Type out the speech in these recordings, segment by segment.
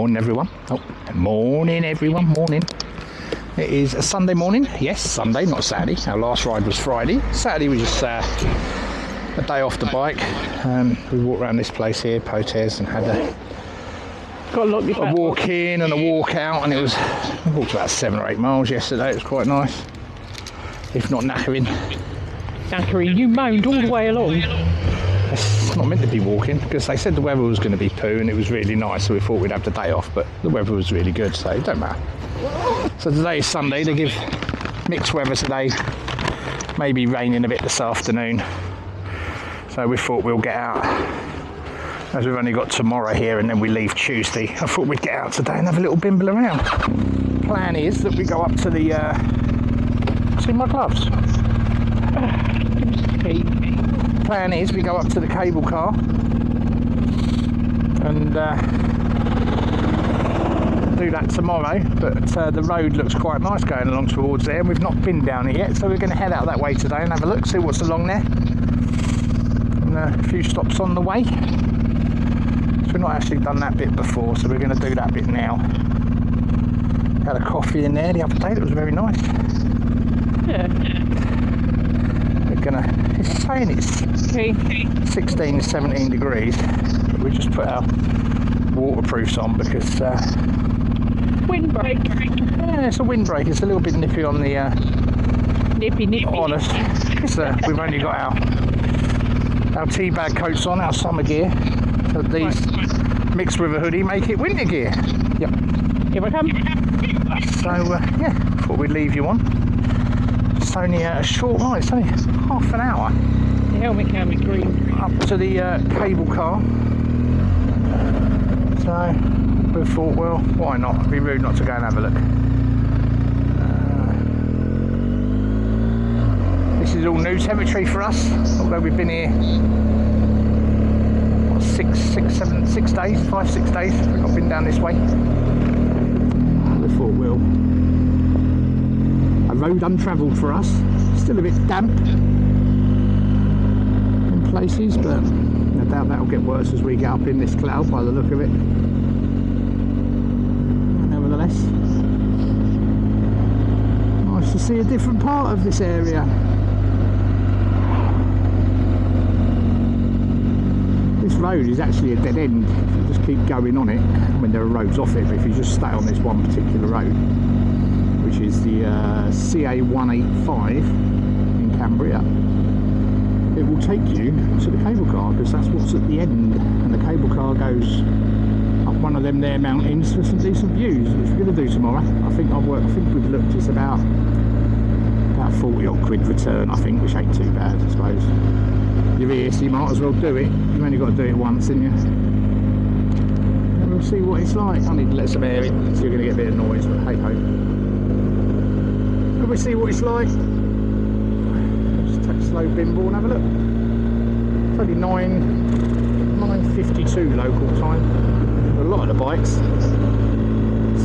Morning everyone. Morning everyone, morning. It is a Sunday morning. Yes, Sunday, not Saturday. Our last ride was Friday. Saturday we just a day off the bike. We walked around this place here, Potes, and had a walk in and a walk out, and we walked about 7 or 8 miles yesterday. It was quite nice, if not knackering. You moaned all the way along. It's not meant to be walking because they said the weather was going to be poo and it was really nice, so we thought we'd have the day off, but the weather was really good, so it don't matter. So today is Sunday. They give mixed weather today, maybe raining a bit this afternoon, so we thought we'll get out, as we've only got tomorrow here and then we leave Tuesday. I thought we'd get out today and have a little bimble around. Plan is that we go up to the see my gloves. Plan is we go up to the cable car and do that tomorrow, but the road looks quite nice going along towards there, and we've not been down it yet, so we're going to head out that way today and have a look, see what's along there, and a few stops on the way. So we've not actually done that bit before, so we're going to do that bit now. Had a coffee in there the other day, that was very nice. Yeah. It's saying it's 16, 17 degrees, but we just put our waterproofs on because windbreak. Yeah, it's a windbreak. It's a little bit nippy on the nippy on us. We've only got our tea bag coats on, our summer gear, so these mixed with a hoodie make it winter gear. Yep. Here I come. So yeah, thought we'd leave you on. It's only a short ride, it's only half an hour. The helmet cam is green. Up to the cable car. So we thought, well, why not? It'd be rude not to go and have a look. This is all new territory for us, although we've been here what, 6 days, 5, 6 days. We've not been down this way. We thought, well, a road untravelled for us, still a bit damp in places, but I doubt that'll get worse as we get up in this cloud by the look of it. Nevertheless, nice to see a different part of this area. This road is actually a dead end if you just keep going on it. I mean, there are roads off it, but if you just stay on this one particular road, which is the CA185 in Cambria, it will take you to the cable car because that's what's at the end, and the cable car goes up one of them there mountains for some decent views, which we're going to do tomorrow. I think we've looked, it's about 40 odd quid return, I think, which ain't too bad, I suppose. You're here, so you might as well do it. You've only got to do it once, haven't you? And we'll see what it's like. I need to let some air in, so you're going to get a bit of noise, but hey ho. We'll see what it's like. Just take a slow bimble and have a look. It's only 9:52 local time. A lot of the bikes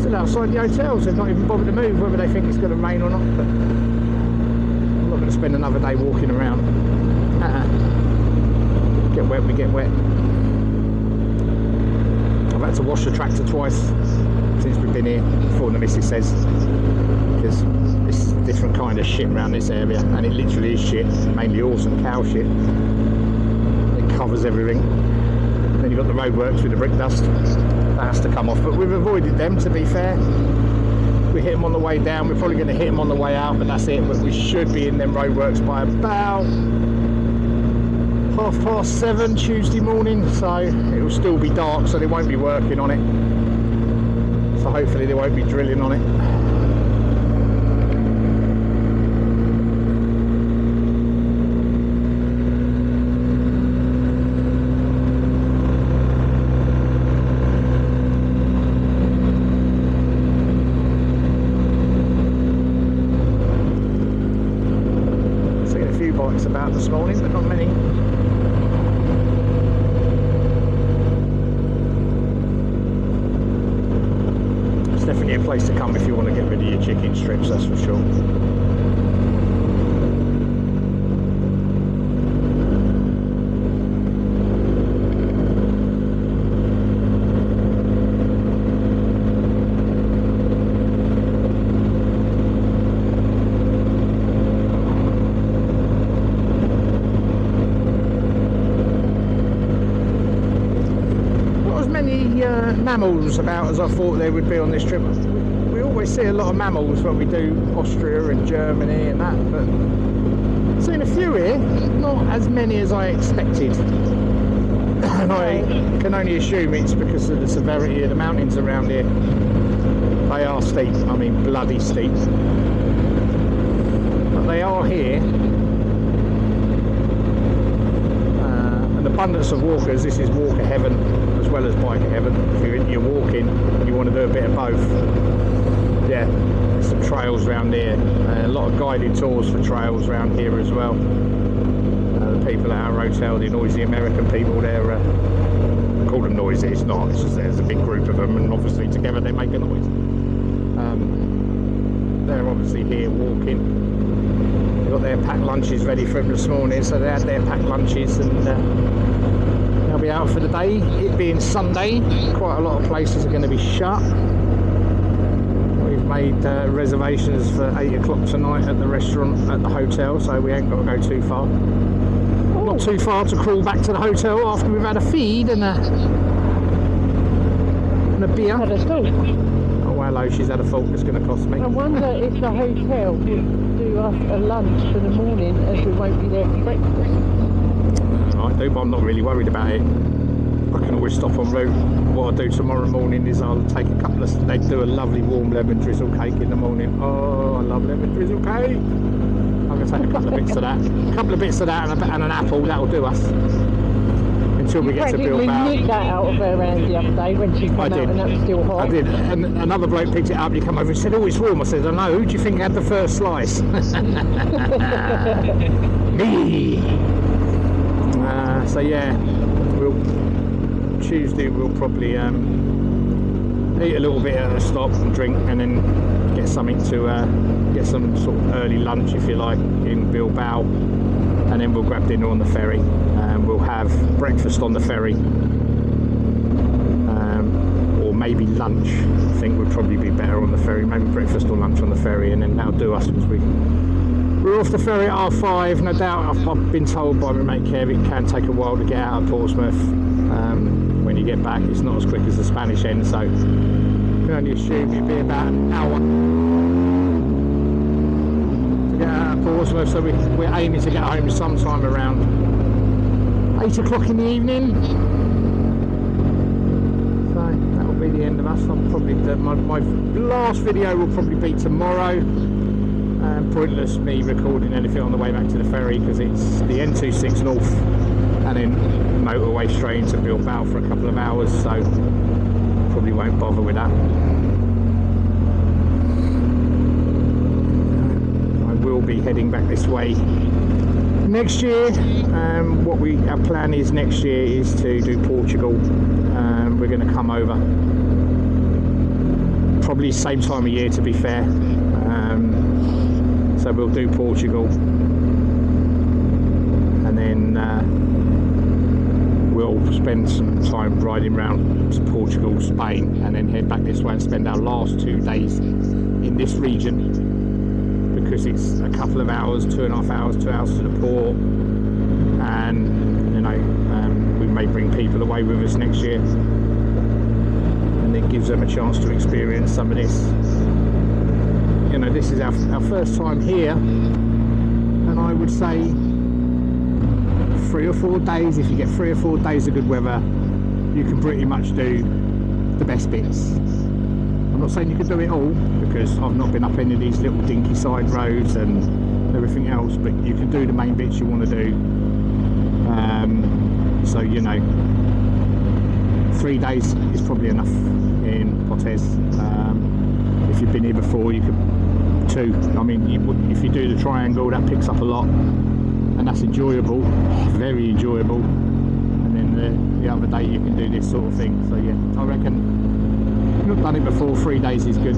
still outside the hotels. They've not even bothered to move, whether they think it's going to rain or not. But I'm not going to spend another day walking around. Get wet, we get wet. I've had to wash the tractor twice since we've been here, before the missus says, because it's a different kind of shit around this area, and it literally is shit, mainly horse and cow shit. It covers everything. Then you've got the roadworks with the brick dust, that has to come off, but we've avoided them, to be fair. We hit them on the way down, we're probably going to hit them on the way out, but that's it. But we should be in them roadworks by about 7:30 Tuesday morning, so it will still be dark, so they won't be working on it, so hopefully they won't be drilling on it. Seen a few bikes about this morning, but not many. Definitely a place to come if you want to get rid of your chicken strips, that's for sure. mammals about as I thought there would be on this trip. We always see a lot of mammals when we do Austria and Germany and that, but seen a few here, not as many as I expected. And I can only assume it's because of the severity of the mountains around here. They are steep, I mean bloody steep. But they are here. An abundance of walkers. This is walker heaven as well as biker heaven. If you're walking, you want to do a bit of both. Yeah, there's some trails around here. A lot of guided tours for trails around here as well. The people at our hotel, the noisy American people, they're call them noisy. It's not. It's just there's a big group of them, and obviously together they make a noise. They're obviously here walking. They've got their packed lunches ready for them this morning, so they had their packed lunches and they'll be out for the day. It being Sunday, quite a lot of places are going to be shut. We've made reservations for 8 o'clock tonight at the restaurant at the hotel, so we ain't got to go too far. Not too far to crawl back to the hotel after we've had a feed and a beer. Had a thought. Oh hello, she's had a thought it's going to cost me. I wonder if the hotel would do us a lunch for the morning, as we won't be there for breakfast. I do, but I'm not really worried about it. I can always stop en route. What I'll do tomorrow morning is I'll take a couple of... They do a lovely warm lemon drizzle cake in the morning. Oh, I love lemon drizzle cake. I'm going to take a couple of bits of that. A couple of bits of that and an apple. That'll do us. Until we get to Bilbao. You nicked that out of her around the other day when she came out and that was still hot. I did. And another bloke picked it up. He came over and said, oh, it's warm. I said, I know. Who do you think had the first slice? Me. So yeah, Tuesday we'll probably eat a little bit at a stop and drink, and then get something to get some sort of early lunch, if you like, in Bilbao, and then we'll grab dinner on the ferry, and we'll have breakfast on the ferry, or maybe lunch. I think would probably be better on the ferry. Maybe breakfast or lunch on the ferry, and then that'll do us, because we're off the ferry at R5. No doubt, I've been told by my mate Kev it can take a while to get out of Portsmouth. When you get back, it's not as quick as the Spanish end, so I can only assume it'd be about an hour to get out of Portsmouth. So we're aiming to get home sometime around 8 o'clock in the evening. So that'll be the end of us. I'll probably my last video will probably be tomorrow. Pointless me recording anything on the way back to the ferry, because it's the N26 north and then motorway straight into Bilbao for a couple of hours, so probably won't bother with that. I will be heading back this way next year. Our plan is next year is to do Portugal. We're going to come over probably same time of year, to be fair. So we'll do Portugal, and then we'll spend some time riding around to Portugal, Spain, and then head back this way and spend our last 2 days in this region, because it's a couple of hours, 2.5 hours, 2 hours to the port, and you know, we may bring people away with us next year, and it gives them a chance to experience some of this. You know, this is our first time here, and I would say 3 or 4 days, if you get 3 or 4 days of good weather, you can pretty much do the best bits. I'm not saying you can do it all, because I've not been up any of these little dinky side roads and everything else, but you can do the main bits you want to do. So you know, 3 days is probably enough in Potes. If you've been here before, you could 2. I mean, if you do the triangle, that picks up a lot, and that's enjoyable, very enjoyable. And then the other day you can do this sort of thing. So yeah, I reckon if you've not done it before, 3 days is good.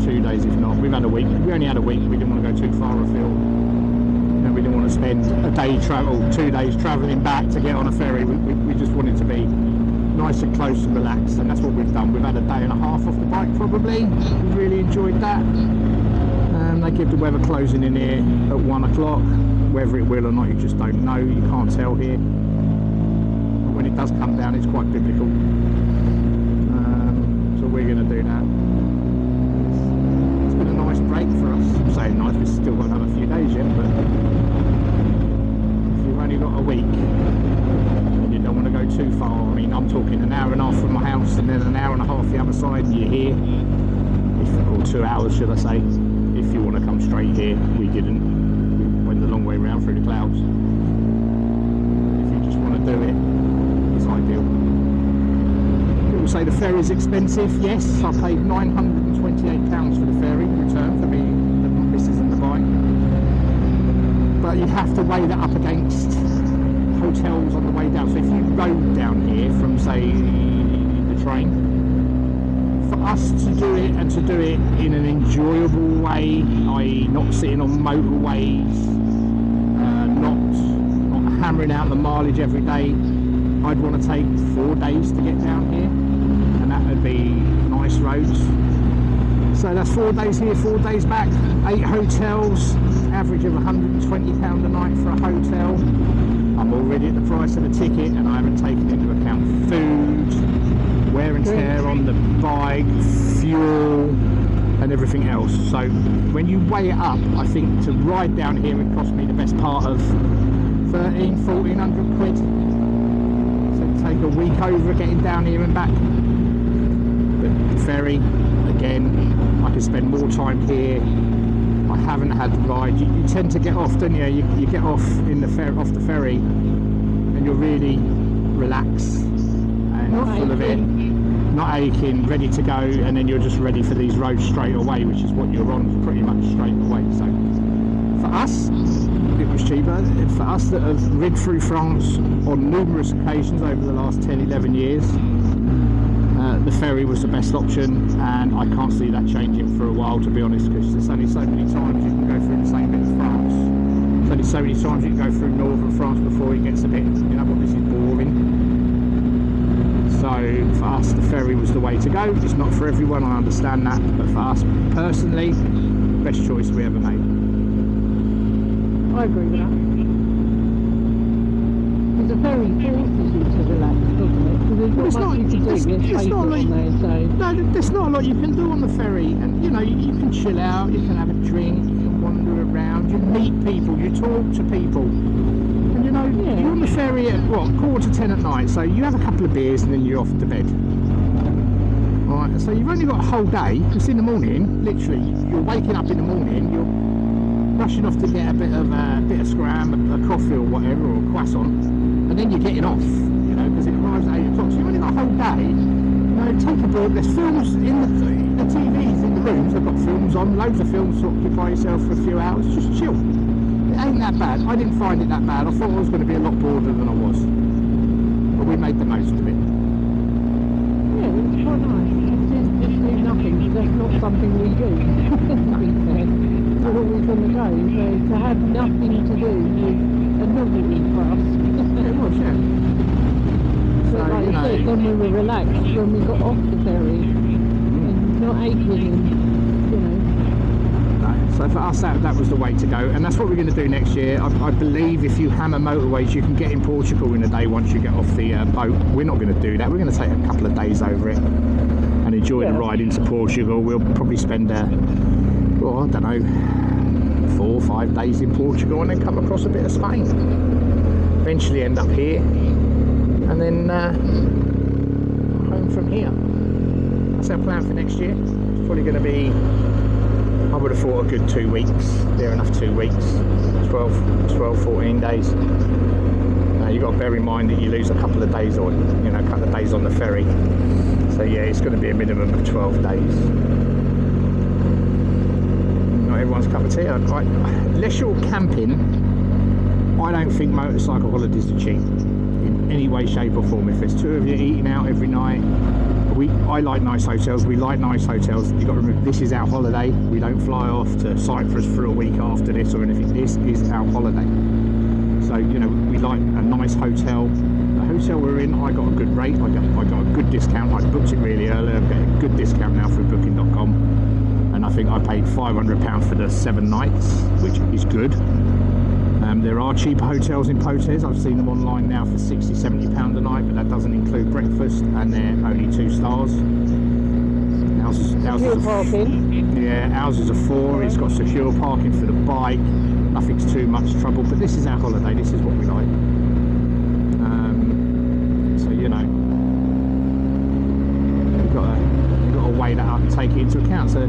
2 days if not. We've had a week. We only had a week. We didn't want to go too far afield. You know, we didn't want to spend a day travel, 2 days travelling back to get on a ferry. We just wanted to be nice and close and relaxed, and that's what we've done. We've had a day and a half off the bike probably. We've really enjoyed that. They give the weather closing in here at 1 o'clock. Whether it will or not, you just don't know. You can't tell here. But when it does come down, it's quite biblical. So we're going to do that. It's been a nice break for us. I'm saying nice, we've still got another few days yet, but if you've only got a week and you don't want to go too far, I mean, I'm talking an hour and a half from my house and then an hour and a half the other side and you're here, or 2 hours should I say, if you want to come straight here. We didn't, we went the long way around through the clouds. If you just want to do it, it's ideal. People say the ferry's expensive. Yes, I paid £928 for the ferry return for me, the missus and the bike. But you have to weigh that up against hotels on the way down. So if you rode down here from, say, the train, for us to do it and to do it in an enjoyable way, i.e. not sitting on motorways, not hammering out the mileage every day, I'd want to take 4 days to get down here, and that would be nice roads. So that's 4 days here, 4 days back, 8 hotels, average of £120 a night for a hotel. I'm already at the price of a ticket and I haven't taken into account food, wear and tear on the bike, fuel and everything else. So when you weigh it up, I think to ride down here would cost me the best part of 1,400 quid. So to take a week over getting down here and back. But the ferry, again, I can spend more time here. I haven't had the ride. You tend to get off, don't you? You get off in the off the ferry and you're really relaxed and full of it, not aching, ready to go, and then you're just ready for these roads straight away, which is what you're on pretty much straight away. So for us, it was cheaper. For us that have ridden through France on numerous occasions over the last 10-11 years, the ferry was the best option, and I can't see that changing for a while, to be honest, because there's only so many times you can go through the same bit of France. There's only so many times you can go through northern France before it gets a bit, you know what, this is boring. So for us, the ferry was the way to go. It's not for everyone, I understand that, but for us personally, best choice we ever made. I agree with that. Because the ferry forces you to relax, doesn't it? Because there's not much you can do. There's not a lot you, no, there's not a lot you can do on the ferry, and you know, you can chill out, you can have a drink, you can wander around, you meet people, you talk to people, and you know, you're on the ferry at what, 9:45 at night, so you have a couple of beers and then you're off to bed. Alright, so you've only got a whole day. It's in the morning, literally, you're waking up in the morning, you're rushing off to get a bit of scram, a coffee or whatever, or a croissant, and then you're getting off, you know, because it arrives at 8 o'clock, so you've only got a whole day. You know, take a book, there's films in the TVs in the rooms, they've got films on, loads of films to occupy yourself for a few hours, just chill. It ain't that bad. I didn't find it that bad. I thought I was going to be a lot broader than I was, but we made the most of it. Yeah, it was quite nice. Just do nothing, that's not something we do. We're always on the go, so to have nothing to do was a novelty for us. It was, yeah. So like you said, then we were relaxed when we got off the ferry, and not aching, and you know. No, so for us that was the way to go, and that's what we're going to do next year. I believe if you hammer motorways, you can get in Portugal in a day once you get off the boat. We're not going to do that. We're going to take a couple of days over it and enjoy the ride into Portugal. We'll probably spend well, I don't know, 4 or 5 days in Portugal and then come across a bit of Spain. Eventually end up here and then home from here. That's our plan for next year. It's probably going to be, I would have thought, a good 2 weeks. Near enough 2 weeks, 12, 14 days. You've got to bear in mind that you lose a couple of days on, you know, a couple of days on the ferry. So yeah, it's going to be a minimum of 12 days. Everyone's cup of tea. Unless you're camping, I don't think motorcycle holidays are cheap in any way, shape or form. If there's 2 of you eating out every night, I like nice hotels, we like nice hotels. You've got to remember, this is our holiday. We don't fly off to Cyprus for a week after this or anything. This is our holiday. So, you know, we like a nice hotel. The hotel we're in, I got a good rate. I got a good discount. I booked it really early. I've got a good discount now through booking.com. And I think I paid £500 for the 7 nights, which is good. There are cheaper hotels in Potes. I've seen them online now for £60, £70 a night, but that doesn't include breakfast, and they're only 2 stars. Ours Secure is parking. yeah, ours is a 4. It's got secure parking for the bike. Nothing's too much trouble. But this is our holiday. This is what we like. So you know, you've got to weigh that up and take it into account. So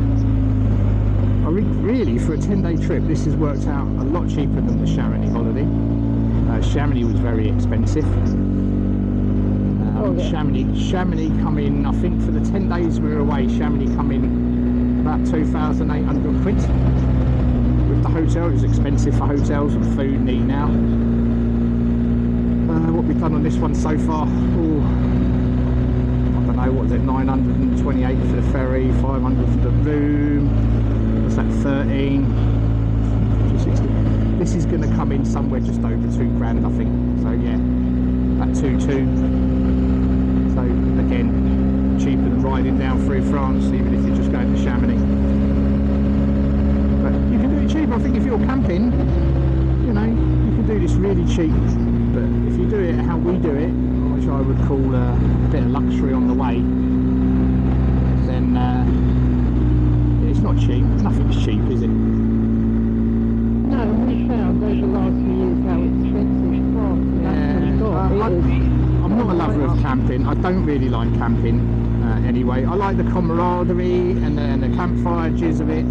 really, for a 10-day trip, this has worked out a lot cheaper than the Chamonix holiday. Chamonix was very expensive. Chamonix come in, I think for the 10 days we were away, Chamonix come in about 2,800 quid. With the hotel, it was expensive for hotels and food and eating out. What we've done on this one so far, I don't know, what is it, 928 for the ferry, 500 for the room, what's that, 13, 260. This is going to come in somewhere just over £2 grand, I think. So yeah, about 2.2. So again, cheaper than riding down through France, even if you're just going to Chamonix. But you can do it cheaper. I think if you're camping, you know, you can do this really cheap. But if you do it how we do it, which I would call a bit of luxury on the way, then it's not cheap. Nothing's cheap, is it? No, we found over the last few years how expensive France I'm not a lover of camping. I don't really like camping anyway. I like the camaraderie and the campfire jizz of it.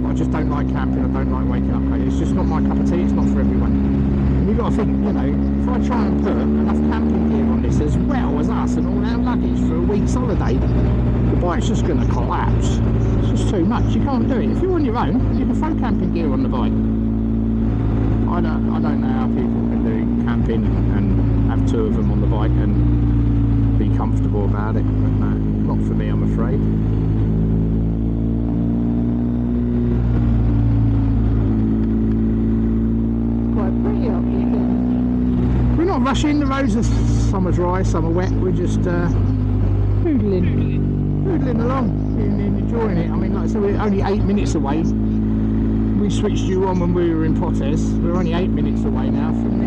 I just don't like camping. I don't like waking up late. It's just not my cup of tea. It's not for everyone. And you've got to think, you know, if I try and put enough camping gear on this as well as us and all our luggage for a week's holiday, the bike's just going to collapse. It's just too much. You can't do it. If you're on your own, you can throw camping gear on the bike. I don't know how people can do camping and have 2 of them on the bike and be comfortable about it, but no, not for me, I'm afraid. quite pretty up here. We're not rushing. The roads are, some are dry, some are wet. We're just poodling along and enjoying it. I mean, like I said, we're only 8 minutes away. We switched you on when we were in Potes. We're only 8 minutes away now from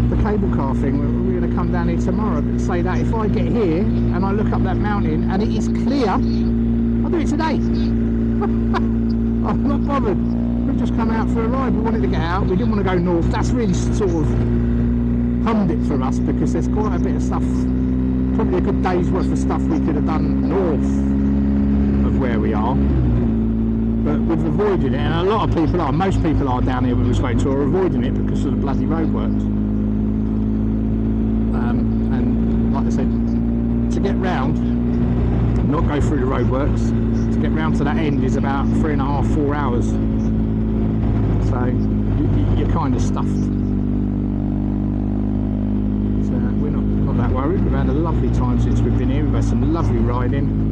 the cable car thing. We're going to come down here tomorrow. But say that if I get here and I look up that mountain and it is clear, I'll do it today. I'm not bothered. We've just come out for a ride. We wanted to get out. We didn't want to go north. That's really sort of hummed it for us because there's quite a bit of stuff, probably a good day's worth of stuff we could have done north of where we are. But we've avoided it, and a lot of people are, most people are down here we were spoken to are avoiding it because of the bloody roadworks. And like I said, to get round, not go through the roadworks, to get round to that end is about 3.5, 4 hours. So you're kind of stuffed. So we're not that worried. We've had a lovely time since we've been here. We've had some lovely riding.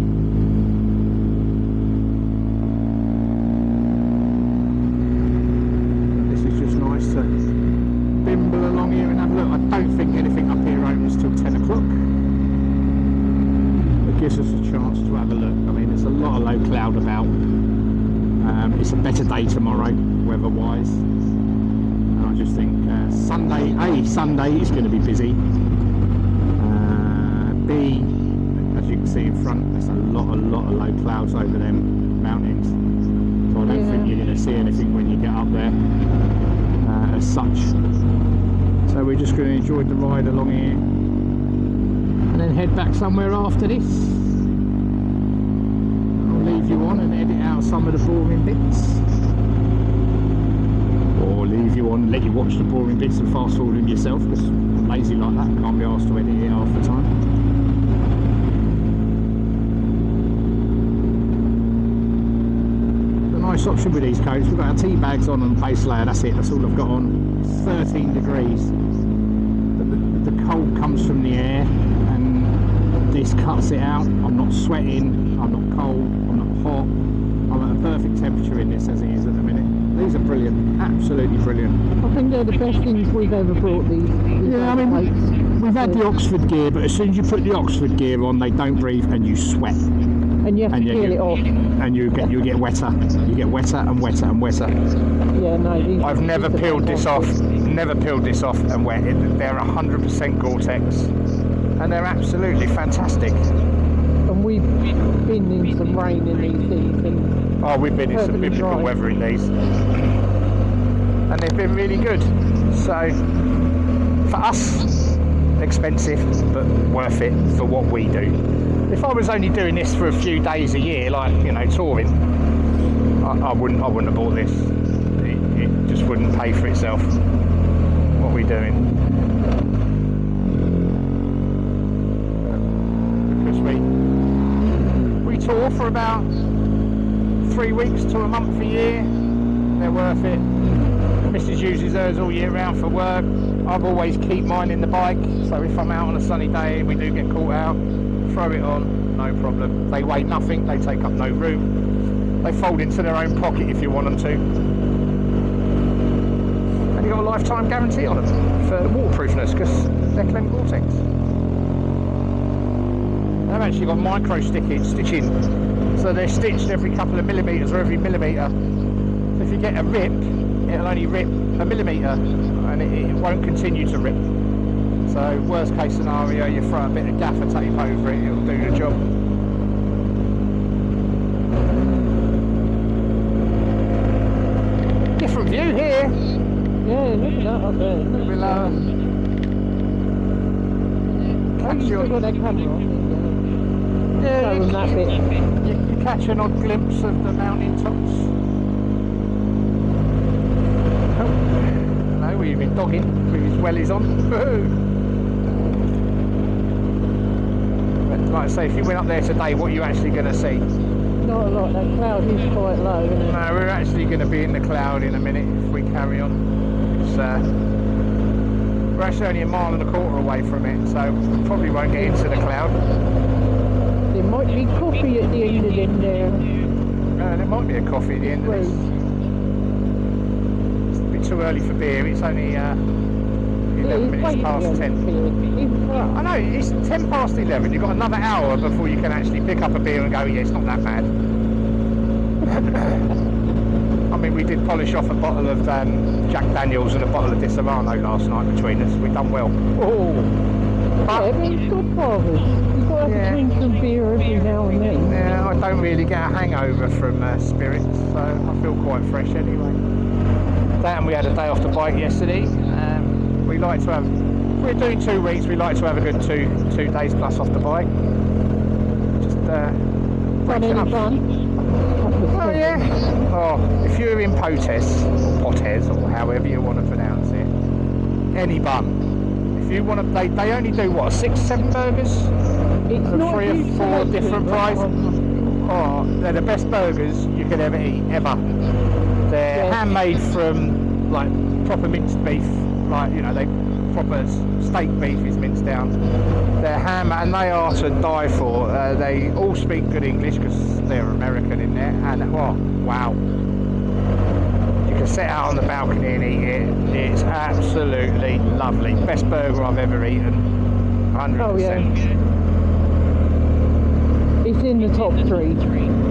Bimble along here and have a look. I don't think anything up here opens till 10 o'clock. It gives us a chance to have a look. I mean, there's a lot of low cloud about. It's a better day tomorrow, weather-wise. And I just think Sunday is going to be busy. B, as you can see in front, there's a lot of low clouds over them mountains. So I don't think you're going to see anything when you get up there. As such, so we're just going to enjoy the ride along here and then head back somewhere after this. I'll leave you on and edit out some of the boring bits, or leave you on and let you watch the boring bits and fast forward them yourself, because I'm lazy like that, can't be asked to edit it half the time. Nice option with these coats. We've got our tea bags on and base layer, that's it, that's all I've got on. It's 13 degrees. The cold comes from the air and this cuts it out. I'm not sweating, I'm not cold, I'm not hot. I'm at a perfect temperature in this as it is at the minute. These are brilliant, absolutely brilliant. I think they're the best things we've ever brought, these yeah, I mean, we've had the Oxford gear, but as soon as you put the Oxford gear on, they don't breathe and you sweat. And you have to peel it off. And you get wetter. You get wetter and wetter and wetter. Yeah, no, I've never peeled this off. Never peeled this off and wet it. They're 100% Gore-Tex, and they're absolutely fantastic. Oh, And we've been in some rain in these things. And oh, we've been in some biblical weather in these. And they've been really good. So, for us, expensive, but worth it for what we do. If I was only doing this for a few days a year, like, you know, touring, I wouldn't have bought this. It just wouldn't pay for itself. What we're doing. Because we tour for about 3 weeks to a month a year. They're worth it. Mrs. uses hers all year round for work. I've always keep mine in the bike, so if I'm out on a sunny day and we do get caught out, throw it on, no problem. They weigh nothing, they take up no room. They fold into their own pocket if you want them to. And you've got a lifetime guarantee on them for waterproofness because they're Clem Gore-Tex. They've actually got micro stitching, so they're stitched every couple of millimetres or every millimetre. So if you get a rip, it'll only rip a millimetre and it won't continue to rip. So worst case scenario, you throw a bit of gaffer tape over it, it'll do the job. Different view here. Yeah, look at that up there. A bit lower. Oh, you still got that camera on? Yeah, Showing that bit. you catch an odd glimpse of the mountain tops. Oh, we've been dogging with his wellies on. But like I say, if you went up there today, what are you actually going to see? Not a lot, that cloud is quite low, isn't it? No, we're actually going to be in the cloud in a minute if we carry on. It's, we're actually only 1.25 miles away from it, so we probably won't get into the cloud. There might be coffee at the end of them there. There might be a coffee at the end of this. It's a bit too early for beer, it's only 11 minutes past 10. I know, it's 10 past 11, you've got another hour before you can actually pick up a beer and go, yeah, it's not that bad. I mean, we did polish off a bottle of Jack Daniels and a bottle of Disaronno last night between us. We've done well. Oh, yeah, but it's good fathers. You've got to have a drink some beer every now and then. Yeah, I don't really get a hangover from spirits, so I feel quite fresh anyway. That, and we had a day off the bike yesterday. We like to have, we're doing 2 weeks, we like to have a good two days plus off the bike. Just breaking up. Oh yeah. Oh, if you're in Potes, or Potes, or however you want to pronounce it, any bun. If you want to, they only do what, 6, 7 burgers? It's for 3 or 4 different prices. Oh, they're the best burgers you could ever eat, ever. They're handmade from like proper minced beef, like, you know, they proper steak beef is minced down. They're ham and they are to die for. They all speak good English because they're American in there, and oh wow, you can sit out on the balcony and eat it. It's absolutely lovely. Best burger I've ever eaten, 100%. Oh yeah. It's in the top 3.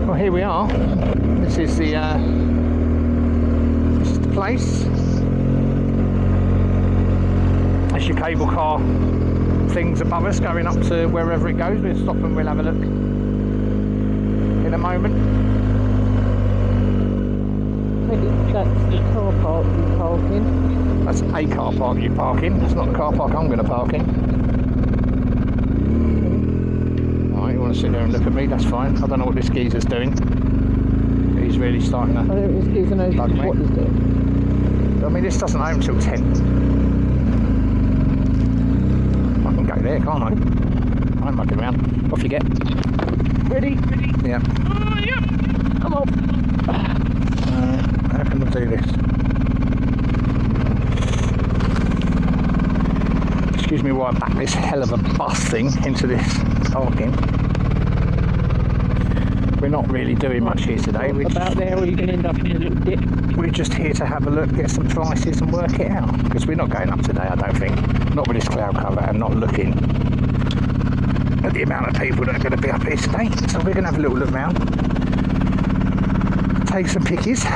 Well, here we are. This is the place. That's your cable car things above us going up to wherever it goes. We'll stop and we'll have a look in a moment. That's the car park you park in. That's a car park you park in. That's not the car park I'm going to park in. Alright, you want to sit there and look at me? That's fine. I don't know what this geezer's doing. He's really starting to I don't know if this geezer knows what he's doing. I mean, this doesn't open till 10. I can go there, can't I? I'm mucking around. Off you get. Ready? Yeah. Oh, yeah. Come on. How can I do this? Excuse me while I back this hell of a bus thing into this parking. We're not really doing much here today. We're about there, or you can end up in a little dip. We're just here to have a look, get some prices and work it out. Because we're not going up today, I don't think. Not with this cloud cover and not looking at the amount of people that are going to be up here today. So we're going to have a little look round. Take some pickies.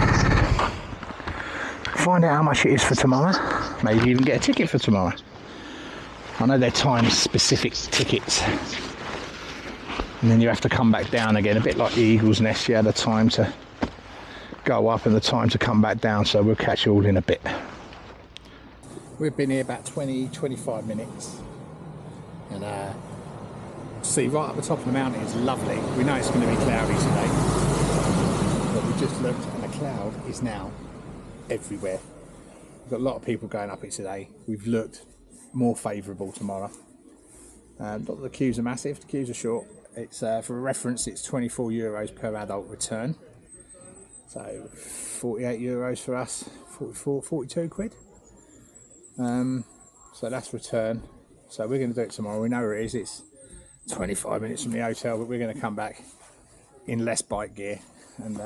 Find out how much it is for tomorrow. Maybe even get a ticket for tomorrow. I know they're time specific tickets. and then you have to come back down again, a bit like the eagle's nest. You had the time to go up and the time to come back down, so we'll catch you all in a bit. We've been here about 20-25 minutes, and see, right up the top of the mountain is lovely. We know it's going to be cloudy today, but we just looked and the cloud is now everywhere. We've got a lot of people going up it today. We've looked more favourable tomorrow. Not that the queues are massive, the queues are short. It's for reference, it's €24 per adult return, so 48 euros for us, 44, 42 quid. So that's return. So we're going to do it tomorrow. We know where it is. It's 25 minutes from the hotel, but we're going to come back in less bike gear and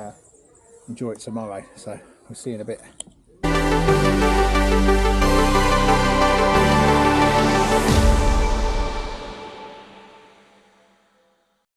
enjoy it tomorrow. So we'll see you in a bit.